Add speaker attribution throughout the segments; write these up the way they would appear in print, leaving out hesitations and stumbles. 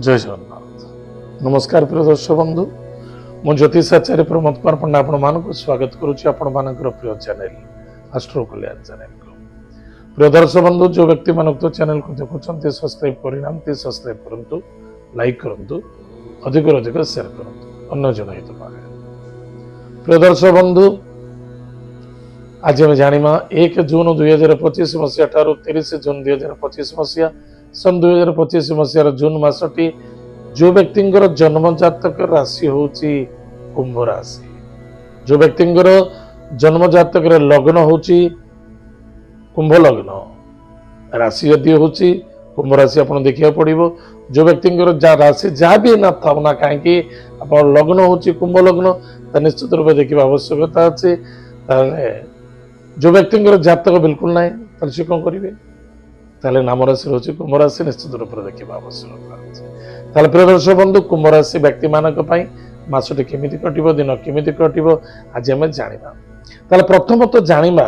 Speaker 1: जय जगन्नाथ। नमस्कार प्रिय दर्शक बंधु, मु ज्योतिषाचार्य प्रमोद कुमार पंडा आपण मानक स्वागत करुच्ची आपण मानकर प्रिय चैनल आस्ट्रो कल्याण चैनल को। प्रिय दर्शक बंधु, जो व्यक्ति मानक तो चैनल को देखुंते सब्सक्राइब करना सब्सक्राइब करंतु, लाइक करंतु, अधिक अधिक शेयर करंतु अन्य जन हित पाए। प्रिय दर्शक बंधु, आज आम जाना 1 जून 2025 मसीहा ठारू 30 जून 2025 मसीहा सन 2025 मसीहार जून मासटी जो व्यक्ति जन्म जातक राशि होची कुंभ राशि, जो व्यक्ति जन्म जातक लग्न होची कुंभ लग्न राशि यदि होची कुंभ राशि आपन देखिया पड़िबो। जो व्यक्ति राशि जहाँ भी ना था ना कहीं आप लग्न होची कुंभ लग्न निश्चित रूप देखा आवश्यकता अच्छे। जो व्यक्ति जातक बिल्कुल ना सी कौन करेंगे ताले नाम राशि रोचे कुंभ राशि निश्चित रूप से देखा आवश्यकता अच्छे। प्रिय दर्शक बंधु, कुंभ राशि व्यक्ति मानक मासटी केमी कटो दिन केमी कटो आज आम जाना। प्रथमतः जाना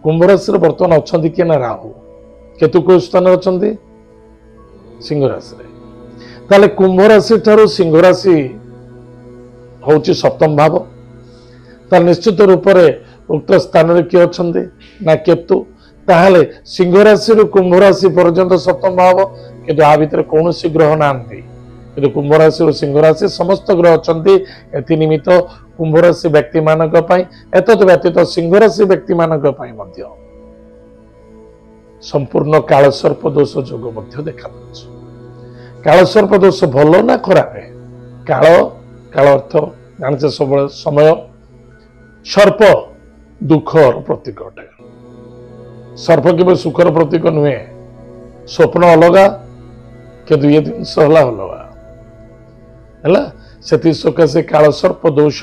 Speaker 1: कुंभ राशि बर्तमान अच्छा किए ना राहु केतु को स्थान अच्छा सिंह राशि। कुंभ राशि ठारू सिंह राशि हूँ सप्तम भाव। निश्चित रूप से उक्त स्थान में किए अच्छा ना केतु। ताहले सिंह राशि कुंभ राशि पर्यंत सप्तम भाव किंतु आ भितर कौन ग्रह ना कि कुंभ राशि सिंह राशि समस्त ग्रह अच्छा। निमित्त कुंभ राशि व्यक्ति मानक एतद व्यतीत सिंह राशि व्यक्ति मानक संपूर्ण कालसर्प दोष जोग देखा। कालसर्प दोष भल ना खराब? काल काल अर्थ जानते सब समय सर्प दुखर प्रतीक अटे। सर्प के सुखर प्रतीक नुहे, स्वप्न अलगा किंतु ये जिन अलगा है सकाशे कालसर्प दोष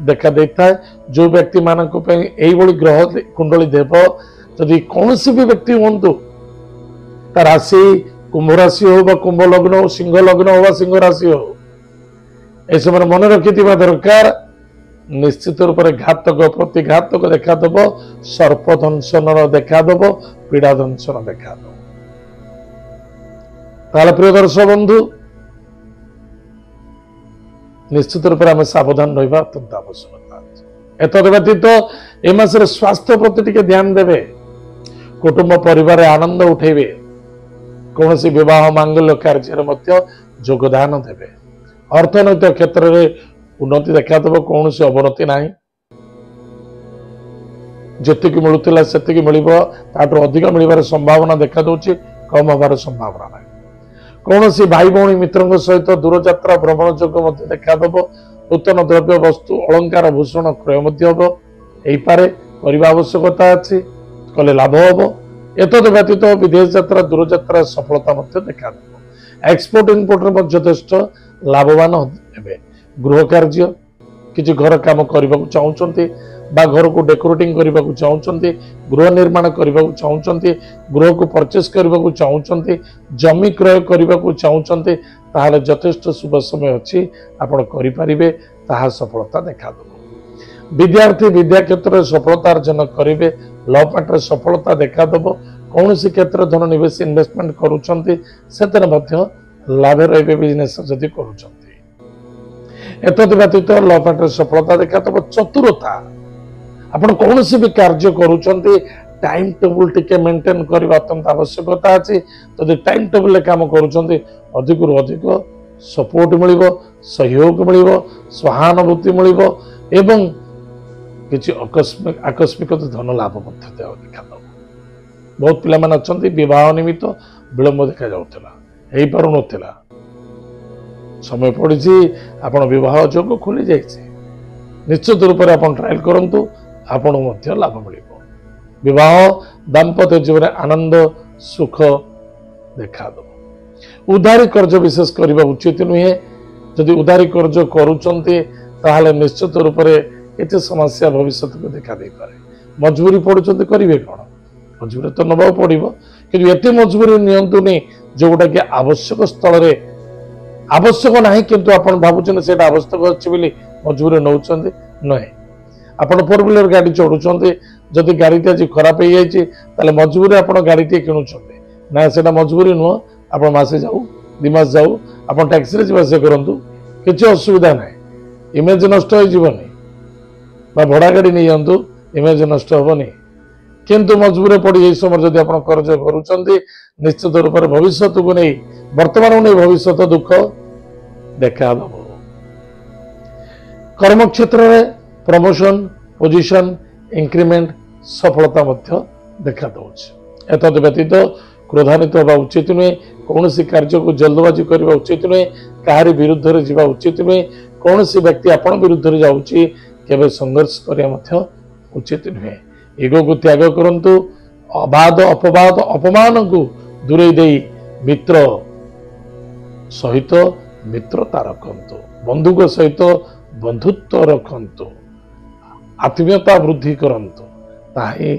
Speaker 1: देखा देता है। जो व्यक्ति मानक ग्रह कुंडली देव जदि कौन भी व्यक्ति हूँ राशि कुंभ राशि हो कुंभ लग्न हो सिंह लग्न हो सिंह राशि हो ए समय मन रखि दरकार। निश्चित रूप से घातक प्रतिघातक देखा दब, सर्प दंशन देखा दब, पीड़ा दंशन देखा दब। प्रिय दर्शक बंधु, निश्चित रूप से सावधान रहा अत्यंत आवश्यकता। एतद व्यतीत ए मासरे स्वास्थ्य प्रति टे ध्यान देवे, कुटुंब परिवार आनंद उठेबे, कौन सी विवाह मांगल्य कार्य योगदान देवे, अर्थनैतिक क्षेत्र में उन्नति देखा दब, कौन सी अवनति ना। जी मिलूला से अधिक मिलबार संभावना देखा दूची, कम हबार संभावना ना। कौन सी भाई भौणी मित्रों सहित दूरयात्रा भ्रमण जोग देखा दब। नूतन द्रव्य वस्तु अलंकार भूषण क्रय हम आवश्यकता अच्छी कले लाभ हम। एतद व्यतीत विदेश यात्रा दूरयात्रा सफलता देखा दब। एक्सपोर्ट इम्पोर्ट यथेष्ट लाभवान हे। गृह कार्य किसी घर काम करने को चाहते बा घर को डेकोरेटिंग करने को चाहते, गृह निर्माण करने को चाहते, गृह को परचेस करने को चाहते, जमी क्रय करने को चाहते, ताहले यथेष्ट शुभ समय अच्छी आपण करें ताहा सफलता देखा दब। विद्यार्थी विद्या क्षेत्र में सफलता अर्जन करेंगे, लव मैटर सफलता देखा दब। कौन सी क्षेत्र धन निवेश इन्वेस्टमेंट करुँच लाभ रे बिजनेस जदि करुँच। एतद व्यतीत लव मैटर सफलता देखा दब। चतुरता आपण कौन सी भी कार्य करुँच टाइम टेबुल टिके मेंटेन करने अत्यंत आवश्यकता अच्छी। जदि टाइम टेबुल काम करुँच अधिक रु अधिक सपोर्ट मिल, सहयोग मिल, सहानुभूति मिल एवं किसी आकस्मिक धन लाभ देखा दब। बहुत पिला माने अछंती विवाह निमित्त विलंब देखा जाउतला, हेई पारु नथिला, समय पड़ी आपण विवाह जोग खोली जाइए। निश्चित रूप से आपण ट्रायल करंतु, आपण मध्य लाभ मिल। विवाह दाम्पत्य जीवन आनंद सुख देखा दब। उधारी कर्ज विशेष करने उचित नुहे। जदि उधारी कर्ज करुचंती ताहले निश्चित रूप से ये समस्या भविष्य को देखा दे पारे। मजबूरी पड़ुचंती करिवे कोन? मजबूरी तो नबा पड़िबो, किंतु एते मजबूरी नियंतुनी जोटा कि आवश्यक स्थल रे आवश्यक ना किंतु आपण भाबुछन सेटा आवश्यक अछि बोली मजबूरी नउचंती नय। आपण फोर व्हीलर गाड़ी चढ़ुचंती, जदि गाड़ी आज खराब हो जाए ताले मजबूरी आपण गाड़ी किणुचंती ना, सेटा मजबूरी नुह। आप मासे जाऊ 2 मास जाऊ ଆପଣ ଟ୍ୟାକ୍ସିରେ ଯିବା ଆସିବା କରନ୍ତୁ, କିଛି ଅସୁବିଧା ନାହିଁ, ଇମେଜ ନଷ୍ଟ ହୋଇଯିବନି। ବା ଭଡ଼ା ଗାଡ଼ି ନେଇଯାଆନ୍ତୁ, ଇମେଜ ନଷ୍ଟ ହେବନି। କିନ୍ତୁ ମଜବୁରରେ ପଡ଼ି ଏହି ସମୟରେ ଯଦି ଆପଣ କରଜ କରୁଛନ୍ତି, ନିଶ୍ଚିତ ରୂପରେ ଭବିଷ୍ୟତକୁ ନେଇ, ବର୍ତ୍ତମାନକୁ ନେଇ ଭବିଷ୍ୟତ ଦୁଃଖ ଦେଖାଦେବ। କର୍ମକ୍ଷେତ୍ରରେ ପ୍ରମୋସନ, ପୋଜିସନ, ଇନକ୍ରିମେଣ୍ଟ, ସଫଳତା ମଧ୍ୟ ଦେଖାଦେଉଛି। ଏତଦ୍ ବ୍ୟତୀତ କ୍ରୋଧାନ୍ୱିତ ହେବା ଉଚିତ ନୁହେଁ, କୌଣସି କାର୍ଯ୍ୟକୁ ଜଲ୍ଦବାଜି କରିବା ଉଚିତ ନୁହେଁ, କାହାରି ବିରୁଦ୍ଧରେ ଯିବା ଉଚିତ ନୁହେଁ, କୌଣସି ବ୍ୟକ୍ତି ଆପଣ ବିରୁଦ୍ଧରେ ଯାଉଛି କେବେ ସଂଘର୍ଷ କରିବା ମଧ୍ୟ ଉଚିତ ନୁହେଁ। ଇଗୋକୁ ତ୍ୟାଗ କରନ୍ତୁ, ଅବାଦ ଅପବାଦ ଅପମାନକୁ ଦୂରେଇ ଦେଇ ମିତ୍ର ସହିତ ମିତ୍ରତା ରଖନ୍ତୁ, ବନ୍ଧୁଙ୍କ ସହିତ ବନ୍ଧୁତ୍ୱ ରଖନ୍ତୁ, ଆତ୍ମୀୟତା ବୃଦ୍ଧି କରନ୍ତୁ, ତାହା ହିଁ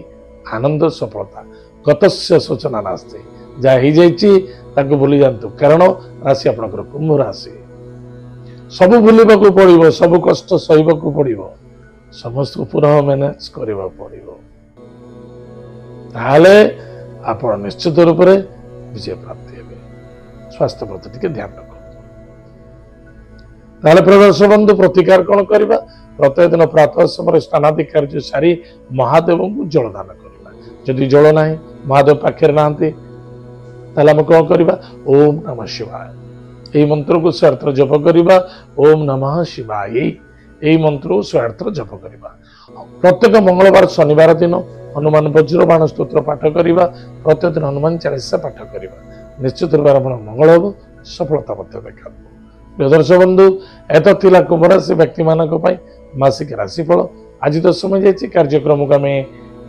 Speaker 1: ଆନନ୍ଦ ସଫଳତା। ଗତସ୍ୟ ସୂଚନା ନାସ୍ତି, ଯାହା ହେଇଯାଇଛି ତାକୁ ଭୁଲି ଯାଆନ୍ତୁ, କାରଣ ରାଶି ଆପଣଙ୍କର କୁମ୍ଭ ରାଶି। ସବୁ ଭୁଲିବାକୁ ପଡ଼ିବ, ସବୁ କଷ୍ଟ ସହିବାକୁ ପଡ଼ିବ, ସମସ୍ତଙ୍କୁ ପୁନଃ ମ୍ୟାନେଜ କରିବାକୁ ପଡ଼ିବ, ତାହେଲେ ଆପଣ ନିଶ୍ଚିତ ରୂପରେ ବିଜୟ ପ୍ରାପ୍ତି ହେବେ। ସ୍ୱାସ୍ଥ୍ୟ ପ୍ରତି ଟିକେ ଧ୍ୟାନ ରଖନ୍ତୁ। ତାହେଲେ ପ୍ରିୟ ଦର୍ଶକ ବନ୍ଧୁ, ପ୍ରତିକାର କ'ଣ କରିବା? ପ୍ରତ୍ୟେକ ଦିନ ପ୍ରାତଃ ସମୟରେ ସ୍ନାନାଦି କାର୍ଯ୍ୟ ସାରି ମହାଦେବଙ୍କୁ ଜଳଦାନ କରିବା। ଯଦି ଜଳ ନାହିଁ, ମହାଦେବ ପାଖରେ ନାହାନ୍ତି, ତାହେଲେ ଆମେ କ'ଣ କରିବା? ଓମ୍ ନମଃ ଶିବାୟ, ଏହି ମନ୍ତ୍ରକୁ 108 ଥର ଜପ କରିବା। ଓମ୍ ନମଃ ଶିବାୟ, ଏହି ମନ୍ତ୍ରକୁ 108 ଥର ଜପ କରିବା। ପ୍ରତ୍ୟେକ ମଙ୍ଗଳବାର, ଶନିବାର ଦିନ ହନୁମାନ ବଜ୍ରବାଣ ସ୍ତୋତ୍ର ପାଠ କରିବା। ପ୍ରତ୍ୟେକ ଦିନ ହନୁମାନ ଚାଳିଶା ପାଠ କରିବା। ନିଶ୍ଚିତ ରୂପରେ ଆପଣ ମଙ୍ଗଳ ହେବ, ସଫଳତା ମଧ୍ୟ ଦେଖାଦେବ। ପ୍ରିୟ ଦର୍ଶକ ବନ୍ଧୁ, ଏତ ଥିଲା କୁମ୍ଭ ରାଶି ବ୍ୟକ୍ତିମାନଙ୍କ ପାଇଁ ମାସିକ ରାଶିଫଳ। ଆଜି ତ ସମୟ ଯାଇଛି, କାର୍ଯ୍ୟକ୍ରମକୁ ଆମେ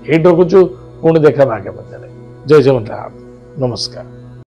Speaker 1: ଏଇଠି ରଖୁଛୁ। ପୁଣି ଦେଖା ଆଗାମୀ ମଧ୍ୟରେ। ଜୟ ଜଗନ୍ନାଥ, ନମସ୍କାର।